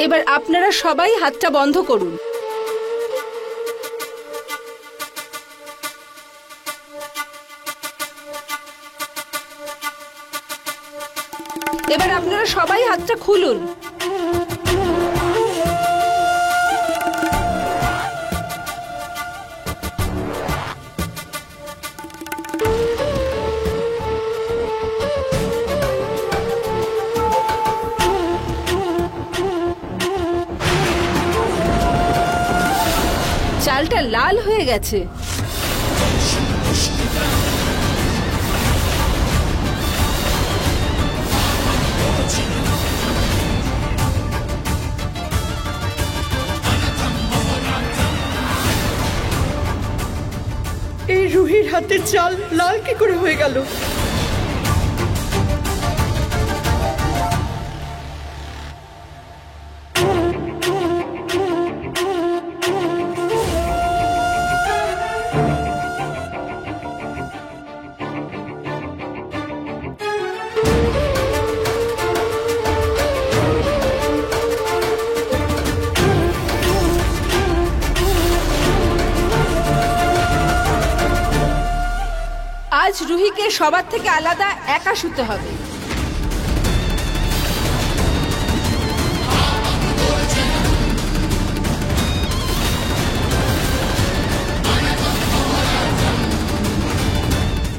এবার আপনারা সবাই হাতটা বন্ধ করুন। এবার আপনারা সবাই হাতটা খুলুন। চালটা লাল হয়ে গেছে। এই রুহির হাতের চাল লাল কি করে হয়ে গেল? আজ রুহিকে সবার থেকে আলাদা একা শুতে হবে।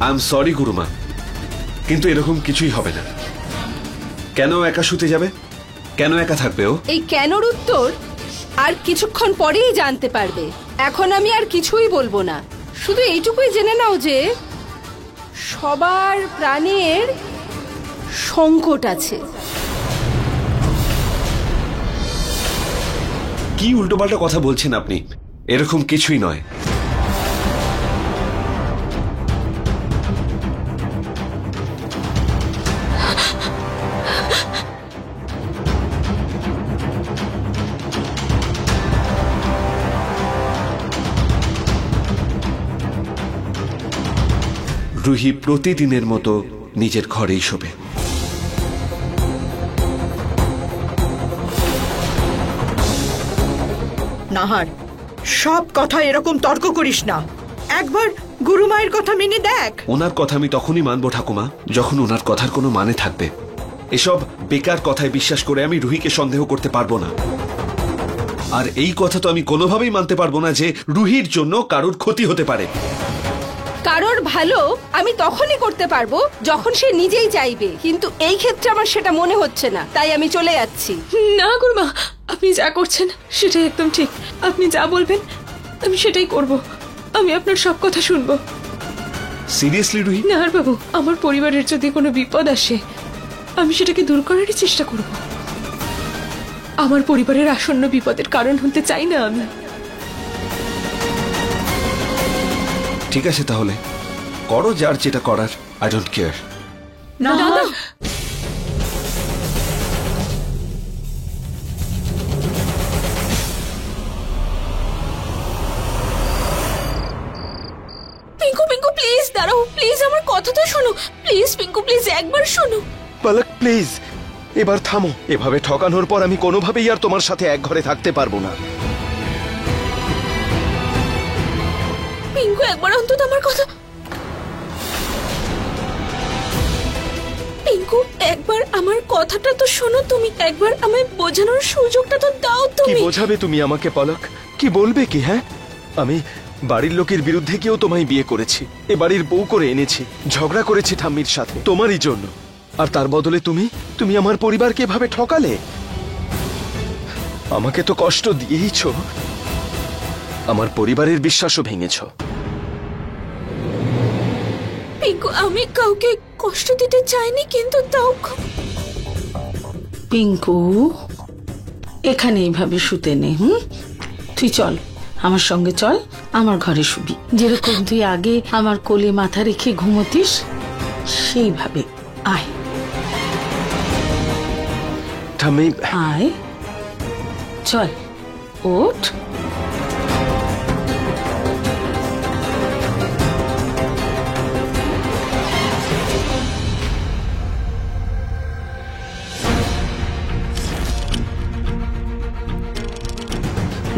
আই এম সরি গুরুমা, কিন্তু এরকম কিছুই হবে না। কেন একা শুতে যাবে? কেন একা থাকবে ও? এই কেনর উত্তর আর কিছুক্ষণ পরেই জানতে পারবে। এখন আমি আর কিছুই বলবো না, শুধু এইটুকুই জেনে নাও যে সবার প্রাণের সংকট আছে। কি উল্টোপাল্টা কথা বলছেন আপনি? এরকম কিছুই নয়। রুহি প্রতিদিনের মতো নিজের ঘরেই শোবে। নাহার, সব কথা এরকম তর্ক করিস না। একবার গুরুমায়ের কথা মেনে দেখ। ওনার কথা আমি তখনই মানব ঠাকুমা, যখন ওনার কথার কোনো মানে থাকবে। এসব বেকার কথায় বিশ্বাস করে আমি রুহিকে সন্দেহ করতে পারবো না। আর এই কথা তো আমি কোনোভাবেই মানতে পারবো না যে রুহির জন্য কারোর ক্ষতি হতে পারে। কারোর ভালো আমি তখনই করতে পারবো যখন সে নিজেই চাইবে, কিন্তু এই ক্ষেত্রে আমার সেটা মনে হচ্ছে না, তাই আমি চলে যাচ্ছি। না গুরুমা, আপনি যা করছেন সেটাই একদম ঠিক। আপনি যা বলবেন আমি সেটাই করব। আমি আপনার সব কথা শুনবো। সিরিয়াসলি রুহি? নাহার বাবু, আমার পরিবারের যদি কোনো বিপদ আসে আমি সেটাকে দূর করারই চেষ্টা করব। আমার পরিবারের আসন্ন বিপদের কারণ হতে চাই না আমি। ঠিক আছে, তাহলে করো যার যেটা করার। I don't care. না পিঙ্কু, পিঙ্কু প্লিজ দাঁড়াও, প্লিজ আমার কথা তো শোনো। প্লিজ পিঙ্কু, প্লিজ একবার শোনো। পলক প্লিজ, এবার থামো। এভাবে ঠকানোর পর আমি কোনোভাবেই আর তোমার সাথে এক ঘরে থাকতে পারবো না। পিঙ্কু একবার অন্তত আমার কথা। পিঙ্কু একবার আমার কথাটা তো শোনো তুমি। একবার আমায় বোঝানোর সুযোগটা তো দাও কি তুমি। বোঝাবে তুমি আমাকে পলক? কি বলবে কি? হ্যাঁ, আমি বাড়ির লোকের বিরুদ্ধে গিয়েও তোমায় বিয়ে করেছি, এ বাড়ির বউ করে এনেছি, ঝগড়া করেছি ঠাম্মির সাথে তোমারই জন্য। আর তার বদলে তুমি আমার পরিবারকে এভাবে ঠকালে। আমাকে তো কষ্ট দিয়েইছ, আমার পরিবারের বিশ্বাসও ভেঙেছ। পিঙ্কু আমি কাউকে কষ্ট দিতে চাইনি, কিন্তু তাও পিঙ্কু এখানে এইভাবে শুতে নেই। তুই চল, আমার সঙ্গে চল, আমার ঘরে শুবি। যেরকম তুই আগে আমার কোলে মাথা রেখে ঘুমোতিস সেইভাবে আয়। ঠাম্মি আয়, চল, ওঠ।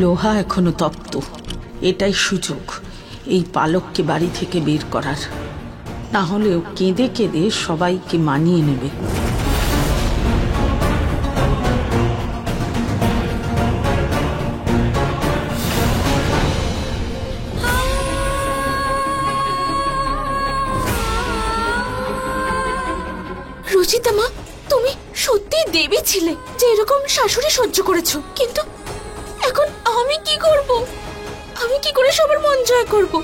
লোহা এখনো তপ্ত। এটাই সুযোগ এই পালককে বাড়ি থেকে বের করার, না হলে ও কেঁদে কেঁদে সবাইকে মানিয়ে নেবে। রুচিতা মা, তুমি সত্যি দেবী ছিলে যে এরকম শাশুড়ি সহ্য করেছো, কিন্তু এখন আমি কি করব? আমি কি করে সবার মন জয় করব?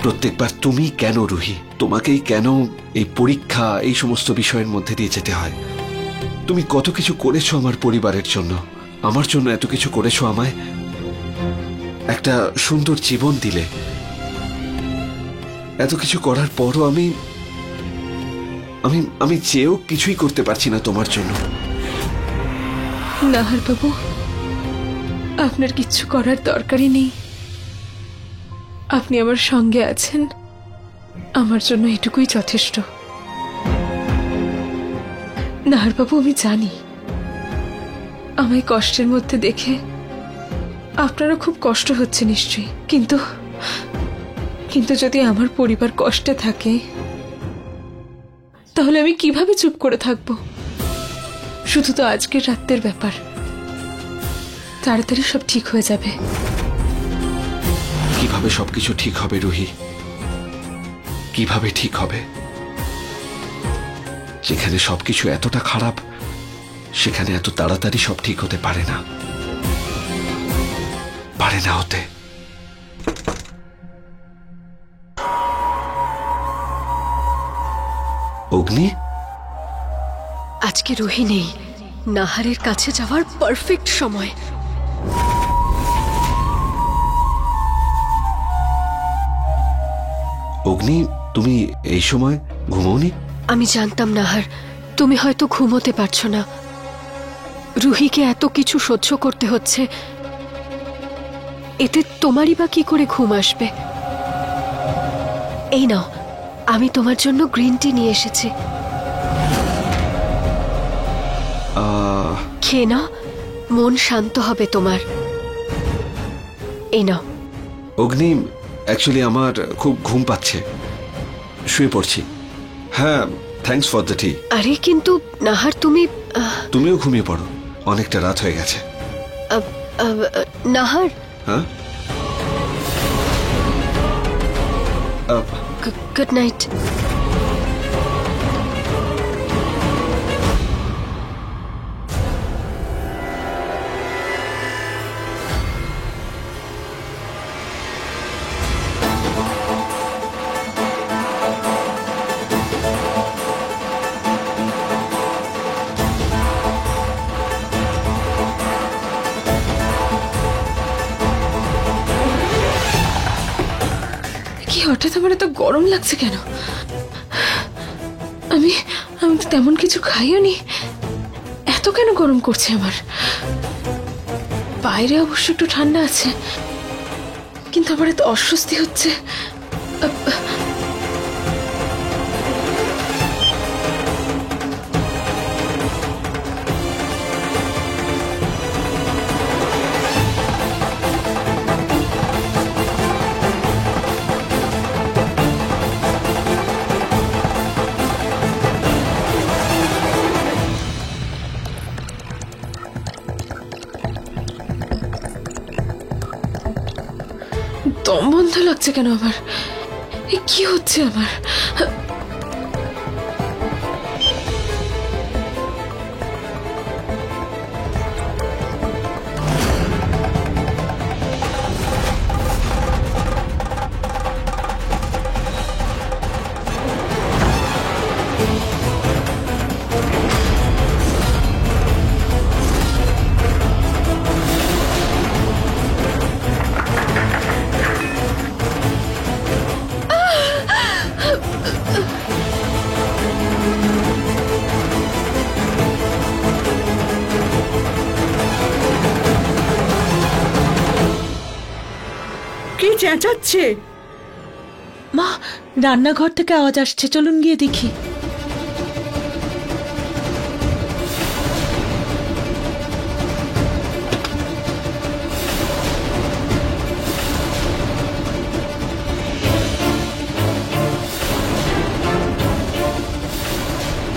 প্রত্যেকবার তুমি কেন রুহি, তোমাকেই কেন এই পরীক্ষা, এই সমস্ত বিষয়ের মধ্যে দিয়ে যেতে হয়? তুমি কত কিছু করেছো আমার পরিবারের জন্য, আমার জন্য এত কিছু করেছো, আমায় একটা সুন্দর জীবন দিলে। এত কিছু করার পরও আমি আমি আমি চেয়েও কিছুই করতে পারছি না তোমার জন্য। নাহার বাবু, আপনার কিচ্ছু করার দরকারই নেই। আপনি আমার সঙ্গে আছেন, আমার জন্য এটুকুই যথেষ্ট। নাহার বাবু, আমি জানি আমায় কষ্টের মধ্যে দেখে আপনারও খুব কষ্ট হচ্ছে নিশ্চয়ই, কিন্তু কিন্তু যদি আমার পরিবার কষ্টে থাকে তাহলে আমি কিভাবে চুপ করে থাকব? শুধু তো আজকের রাতের ব্যাপার, তাড়াতাড়ি সব ঠিক হয়ে যাবে। কিভাবে সবকিছু ঠিক হবে রুহি? কিভাবে ঠিক হবে? যেখানে সবকিছু এতটা খারাপ, সেখানে এত তাড়াতাড়ি সব ঠিক হতে পারে না, পারে না হতে। অগ্নি, আজকে রুহি নেই, নাহারের কাছে যাওয়ার পারফেক্ট সময়। অগ্নি, তুমি এই সময় ঘুমোওনি? আমি জানতাম নাহার তুমি হয়তো ঘুমোতে পারছো না। রুহিকে এত কিছু সহ্য করতে হচ্ছে, এতে তোমারই বা কি করে ঘুম আসবে? এই নাও, আমি তোমার জন্য গ্রিন টি নিয়ে এসেছি, খেয়ে নাও, মন শান্ত হবে তোমার। এই নাও। অগ্নি, অ্যাকচুয়ালি আমার খুব ঘুম পাচ্ছে, শুয়ে পড়ছি। হ্যাঁ, থ্যাঙ্কস ফর দ্য টি। আরে কিন্তু নাহার, তুমিও ঘুমিয়ে পড়ো, অনেকটা রাত হয়ে গেছে। নাহার, হ্যাঁ, গুড নাইট। হঠাৎ আমার এত গরম লাগছে কেন? আমি আমি তো তেমন কিছু খাইও নি, এত কেন গরম করছে আমার? বাইরে অবশ্য একটু ঠান্ডা আছে, কিন্তু আমার এত অস্বস্তি হচ্ছে। দম বন্ধ লাগছে কেন আমার? কি হচ্ছে আমার? কি চেঁচাচ্ছে? মা, রান্নাঘর থেকে আওয়াজ আসছে, চলুন গিয়ে দেখি।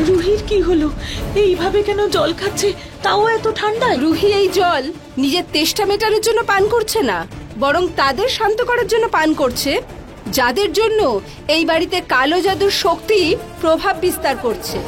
রুহির কি হলো? এইভাবে কেন জল খাচ্ছে, তাও এত ঠান্ডায়? রুহি এই জল নিজের তেষ্টা মেটানোর জন্য পান করছে না, বরং তাদের শান্ত করার জন্য পান করছে, যাদের জন্য এই বাড়িতে কালো জাদুর শক্তি প্রভাব বিস্তার করছে।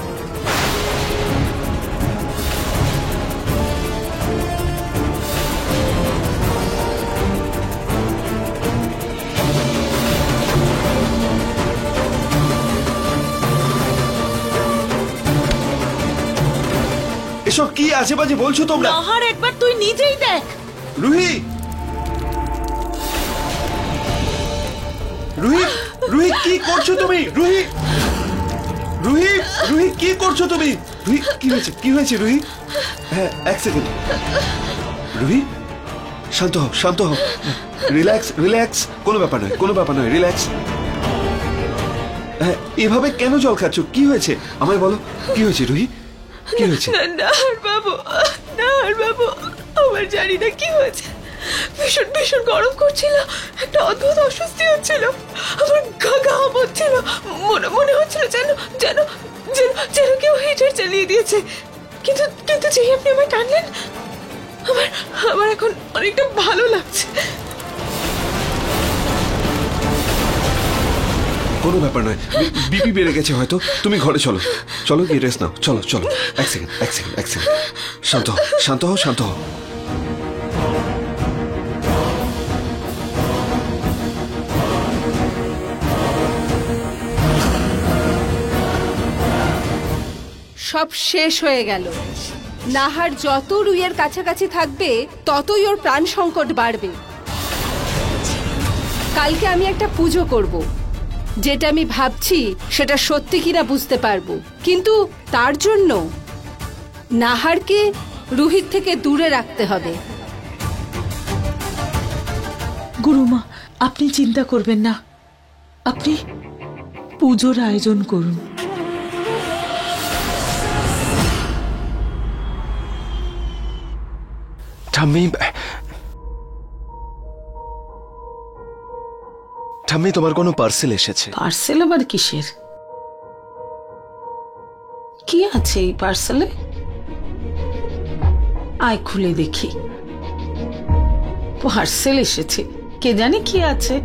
এসব কি আজে বাজে বলছো তোমরা? নাহার, একবার তুই নিজেই দেখ। রুহি, রুহি, রুহি কি করছো তুমি? রুহি, রুহি, রুহি কি করছো তুমি? রুহি কি হয়েছে? কি হয়েছে রুহি? হ্যাঁ, এক সেকেন্ড। রুহি, শান্ত হও, শান্ত হও, রিল্যাক্স, রিল্যাক্স, কোনো ব্যাপার নয়, কোনো ব্যাপার নয়, রিল্যাক্স। হ্যাঁ, এভাবে কেন জল খাচ্ছ? কি হয়েছে আমায় বলো, কি হয়েছে রুহি? কি হয়েছে? নাহার বাবু, নাহার বাবু, আমার জানি না কি হয়েছে, ভীষণ ভীষণ গরম করছিল, একটা অদ্ভুত অস্বস্তি হচ্ছিল, আমার ঘাম হচ্ছিল, মনে হচ্ছিল যেন যেন যেন যেন কেউ হিটার চালিয়ে দিয়েছে। কিন্তু কিন্তু যেই আপনি আমায় টানলেন, আমার আমার এখন অনেকটা ভালো লাগছে। কোনো ব্যাপার নয়, বিপি বেড়ে গেছে হয়তো। তুমি ঘরে চলো, চলো গিয়ে রেস্ট নাও, চলো চলো। এক সেকেন্ড, এক সেকেন্ড, এক সেকেন্ড, শান্ত হও, শান্ত হও, শান্ত হও। সব শেষ হয়ে গেল। নাহার যত রুইয়ের কাছাকাছি থাকবে, ততই ওর প্রাণ সংকট বাড়বে। কালকে আমি একটা পুজো করব, যেটা আমি ভাবছি সেটা সত্যি কিনা বুঝতে পারবো, কিন্তু তার জন্য নাহারকে রুহির থেকে দূরে রাখতে হবে। গুরুমা, আপনি চিন্তা করবেন না, আপনি পুজোর আয়োজন করুন। ঠাম্মি, ঠাম্মি, তোমার কোনো পার্সেল এসেছে। পার্সেল আবার কিসের? কি আছে এই পার্সেলে? আয় খুলে দেখি। পার্সেল এসেছে, কে জানে কি আছে।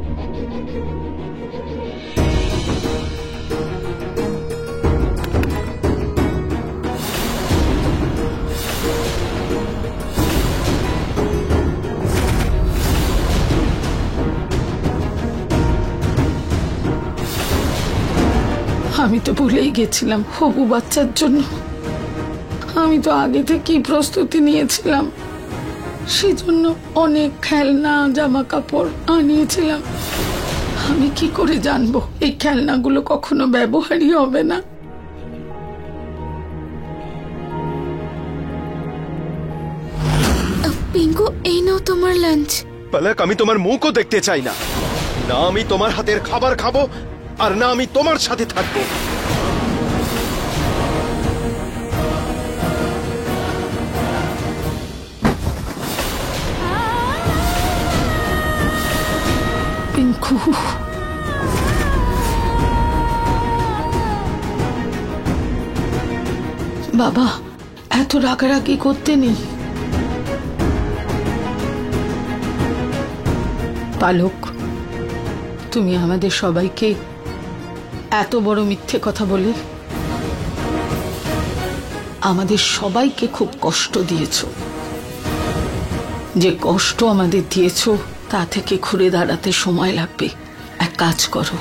আমি তো ভুলেই গেছিলাম, হবু বাচ্চার জন্য আমি তো আগে থেকেই প্রস্তুতি নিয়েছিলাম। সেজন্য অনেক খেলনা, জামা কাপড় আনিয়েছিলাম। আমি কি করে জানবো এই খেলনাগুলো কখনো ব্যবহারই হবে না? পিঙ্কু, এই নাও তোমার লাঞ্চ। পালক, আমি তোমার মুখও দেখতে চাই না। না আমি তোমার হাতের খাবার খাবো, আর না আমি তোমার সাথে থাকবো। পিঙ্কু, বাবা, এত রাগারাগি করতে নেই। পালক, তুমি আমাদের সবাইকে এত বড় মিথ্যে কথা বলে আমাদের সবাইকে খুব কষ্ট দিয়েছো। যে কষ্ট আমাদের দিয়েছো তা থেকে ঘুরে দাঁড়াতে সময় লাগবে। এক কাজ করো,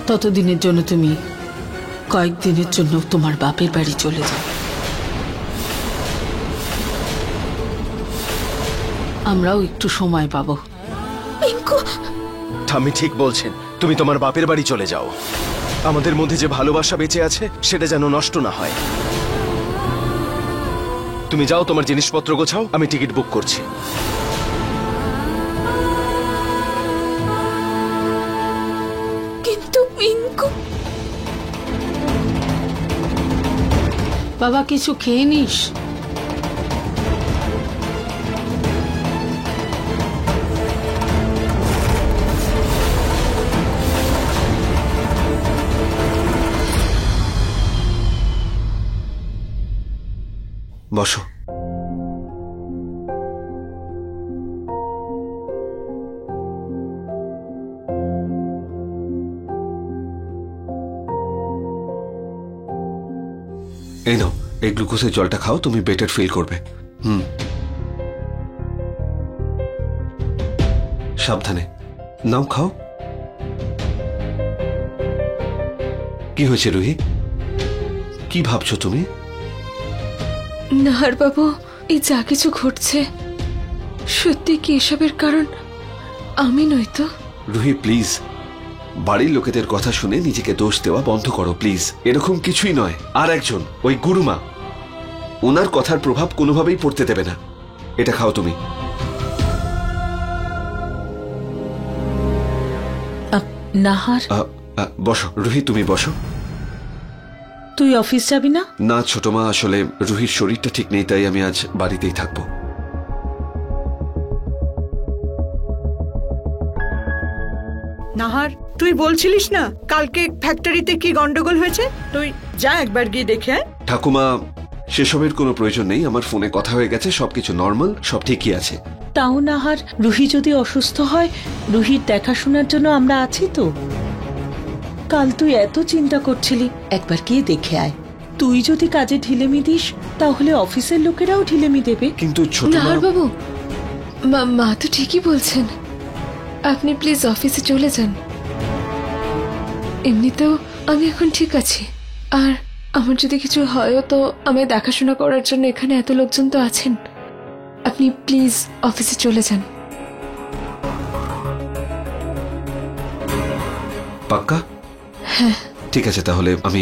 ততদিনের জন্য তুমি কয়েকদিনের জন্য তোমার বাপের বাড়ি চলে যাও। আমরাও একটু সময় পাবো। পিঙ্কু, ঠাম্মি ঠিক বলছেন, তুমি তোমার বাপের বাড়ি চলে যাও। আমাদের মধ্যে যে ভালোবাসা বেঁচে আছে সেটা যেন নষ্ট না হয়। তুমি যাও, তোমার জিনিসপত্র গোছাও, আমি টিকিট বুক করছি। বাবা কিছু খেয়ে নিস। বসো। এই নাও, এই গ্লুকোজের জলটা খাও, তুমি বেটার ফিল করবে। সাবধানে নাও, খাও। কি হয়েছে রুহি? কি ভাবছো তুমি? নাহার বাবু, এই যা কিছু ঘটছে সত্যি কি এসবের কারণ আমি নই তো? রুহি প্লিজ, বাড়ির লোকেদের কথা শুনে নিজেকে দোষ দেওয়া বন্ধ করো প্লিজ। এরকম কিছুই নয়। আর একজন, ওই গুরুমা, ওনার কথার প্রভাব কোনোভাবেই পড়তে দেবে না। এটা খাও তুমি। নাহার, বসো রুহি, তুমি বসো। তুই অফিস যাবি না? না ছোট মা, আসলে রুহির শরীরটা ঠিক নেই, তাই আমি আজ বাড়িতেই থাকবো। নাহার, তুই বলছিলিস না কালকে ফ্যাক্টরিতে কি গন্ডগোল হয়েছে? তুই যা একবার গিয়ে দেখে আয়। ঠাকুমা, সেসবের কোনো প্রয়োজন নেই। আমার ফোনে কথা হয়ে গেছে, সবকিছু নর্মাল, সব ঠিকই আছে। তাও নাহার, রুহি যদি অসুস্থ হয়, রুহির দেখাশোনার জন্য আমরা আছি তো। কাল তুই এত চিন্তা করছিলি, একবার গিয়ে দেখে আয়। তুই যদি কাজে ঢিলেমি দিস তাহলে অফিসের লোকেরাও ঢিলেমি দেবে। কিন্তু ছোট মা, নাহার বাবু, মা তো ঠিকই বলছেন। আপনি প্লিজ অফিসে চলে যান। এমনিতেও আমি এখন ঠিক আছি। আর আমার যদি কিছু হয়ও তো আমায় দেখাশোনা করার জন্য এখানে এত লোকজন তো আছেন। আপনি প্লিজ অফিসে চলে যান। পাক্কা? হ্যাঁ। ঠিক আছে, তাহলে আমি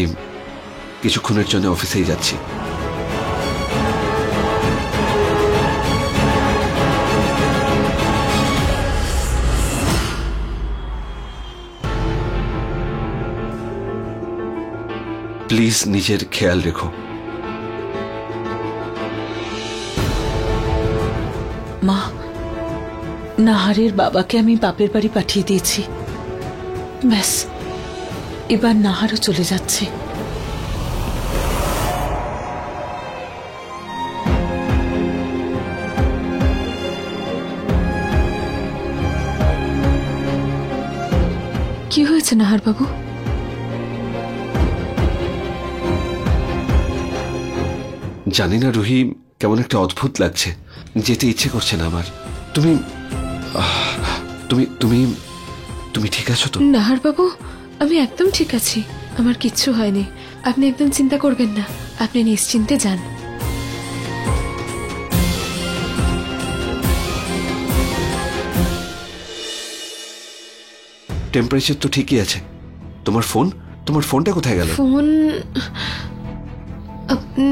কিছুক্ষণের জন্য অফিসেই যাচ্ছি। প্লিজ নিজের খেয়াল রেখো। মা, নাহারের বাবাকে আমি বাপের বাড়ি পাঠিয়ে দিয়েছি। ব্যাস, এবার নাহারও চলে যাচ্ছে। কি হয়েছে নাহার বাবু? জানি না রুহি, কেমন একটা অদ্ভুত লাগছে, যেতে ইচ্ছে করছে না আমার। তুমি তুমি তুমি তুমি ঠিক আছো তো? নাহার বাবু, আমি একদম ঠিক আছি। আমার কিচ্ছু হয়নি। আপনি একদম চিন্তা করবেন না। আপনি নিশ্চিন্তে যান। টেম্পারেচার তো ঠিকই আছে। তোমার ফোনটা কোথায় গেল? ফোন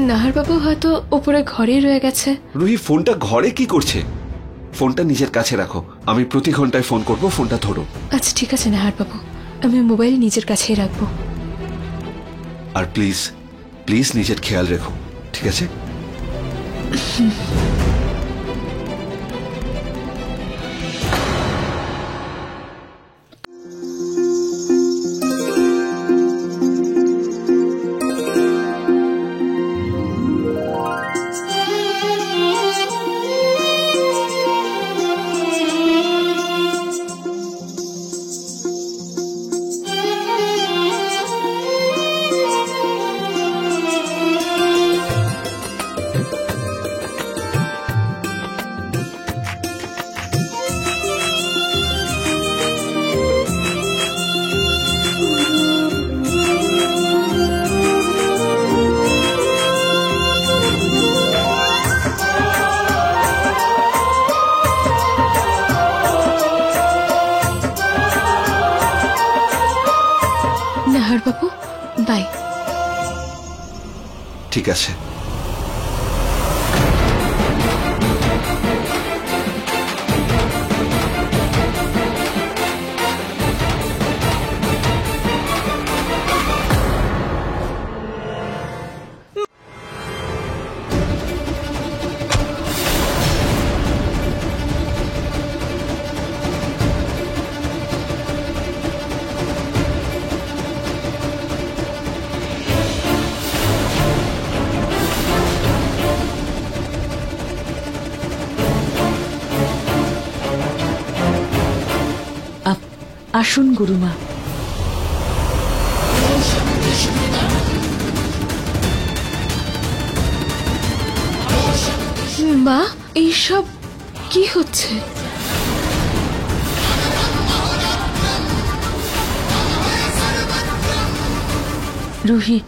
নাহার বাবু হয়তো ওপরে ঘরেই রয়ে গেছে। রুহি, ফোনটা ঘরে কি করছে? ফোনটা নিজের কাছে রাখো। আমি প্রতি ঘন্টায় ফোন করব, ফোনটা ধরো। আচ্ছা ঠিক আছে নাহার বাবু, আমি মোবাইল নিজের কাছেই রাখবো। আর প্লিজ প্লিজ নিজের খেয়াল রেখো, ঠিক আছে? নাহার বাবু, বাই। ঠিক আছে। আসুন গুরুমা। মা, এইসব কি হচ্ছে? রুহি,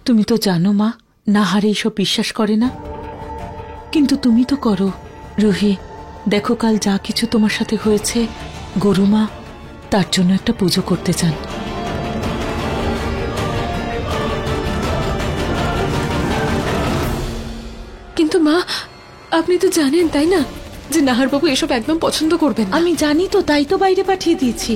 তুমি তো জানো মা, নাহার এইসব বিশ্বাস করে না, কিন্তু তুমি তো করো। রুহি, দেখো কাল যা কিছু তোমার সাথে হয়েছে, গরুমা তার জন্য একটা পুজো করতে চান। কিন্তু মা, আপনি তো জানেন তাই না যে নাহার বাবু এসব একদম পছন্দ করবেন না। আমি জানি তো, তাই তো বাইরে পাঠিয়ে দিয়েছি।